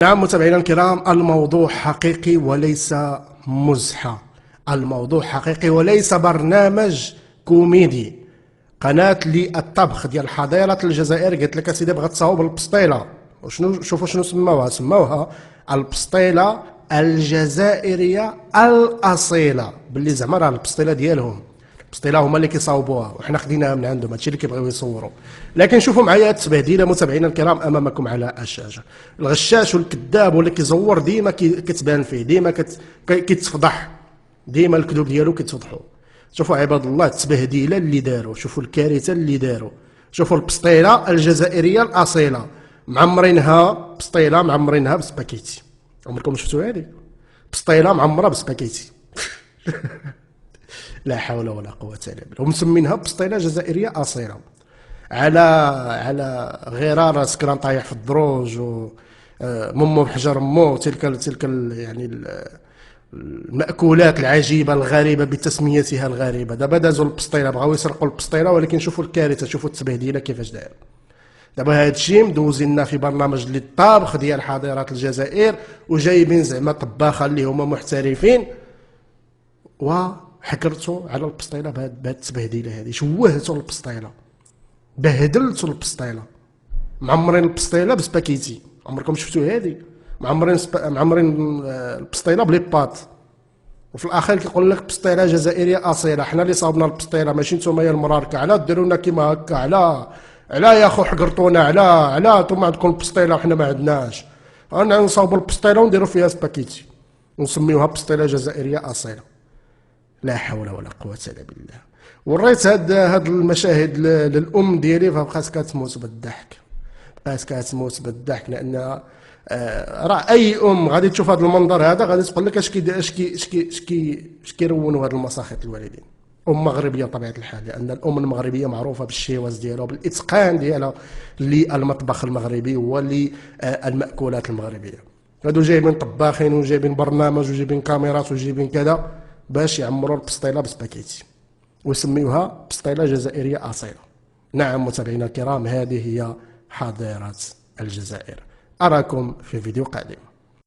نعم متابعينا الكرام، الموضوع حقيقي وليس مزحة. الموضوع حقيقي وليس برنامج كوميدي. قناة للطبخ ديال حضيرة الجزائر قالت لك اسيدي بغات تصاوب البسطيلة. وشنو شوفوا شنو سموها البسطيلة الجزائرية الأصيلة، باللي زعما راه البسطيلة ديالهم. البسطيله هما اللي كيصاوبوها وحنا خديناها من عندهم، هادشي اللي كيبغيو يصوروا. لكن شوفوا معايا هاد التبهديله متابعينا الكرام امامكم على الشاشه. الغشاش والكذاب واللي كيزور ديما كتبان فيه، ديما كيتفضح، ديما الكذوب ديالو كيتفضحوا. شوفوا عباد الله التبهديله اللي داروا، شوفوا الكارثه اللي داروا. شوفوا البسطيله الجزائريه الاصيله معمرينها بسطيله، معمرينها بسباكيتي. عمركم شفتوا هذه بسطيله معمره بسباكيتي؟ لا حول ولا قوة إلا بالله. ومسمينها بسطيلة جزائرية أصيلة على غرار سكران طايح في الدروج و ممو بحجر مو تلك يعني المأكولات العجيبة الغريبة بتسميتها الغريبة. دابا دازوا البسطيلة، بغاو يسرقوا البسطيلة، ولكن شوفوا الكارثة، شوفوا التبهديلة كيفاش داير. دابا هادشي مدوزيننا في برنامج للطبخ ديال حضيرات الجزائر، وجايبين زعما طباخة اللي هما محترفين، وحكرتوا على البسطيله بهاد التبهديله هذه. شوهتوا البسطيله، بهدلتوا البسطيله، معمرين البسطيله بسباكيتي. عمركم شفتوا هذه؟ معمرين البسطيله بلي بات، وفي الاخير كيقول لك بسطيله جزائريه اصيله. حنا اللي صاوبنا البسطيله، ماشي نتوما يا المراركه. علاه ديروا لنا كيما هكا؟ علاه يا خو حقرتونا؟ علاه نتوما عندكم البسطيله وحنا ما عندناش؟ انا نصاوبوا البسطيله ونديروا فيها سباكيتي ونسميوها بسطيله جزائريه اصيله. لا حول ولا قوة إلا بالله. وريت هاد المشاهد للأم ديالي، فبقات كتموت بالضحك، بقات كتموت بالضحك. لأن راه أي أم غادي تشوف هذا المنظر هذا غادي تقول لك اش كيرونوا هاد المساخط الوالدين. أم مغربية بطبيعة الحال، لأن الأم المغربية معروفة بالشيواز ديالها وبالإتقان ديالها للمطبخ المغربي وللمأكولات المغربية. هادو جايبين طباخين وجايبين برنامج وجايبين كاميرات وجايبين كذا باش يعمروا البسطيله بسباكيتي ويسميوها بسطيله جزائريه اصيله. نعم متابعينا الكرام، هذه هي حضاره الجزائر. اراكم في فيديو قادم.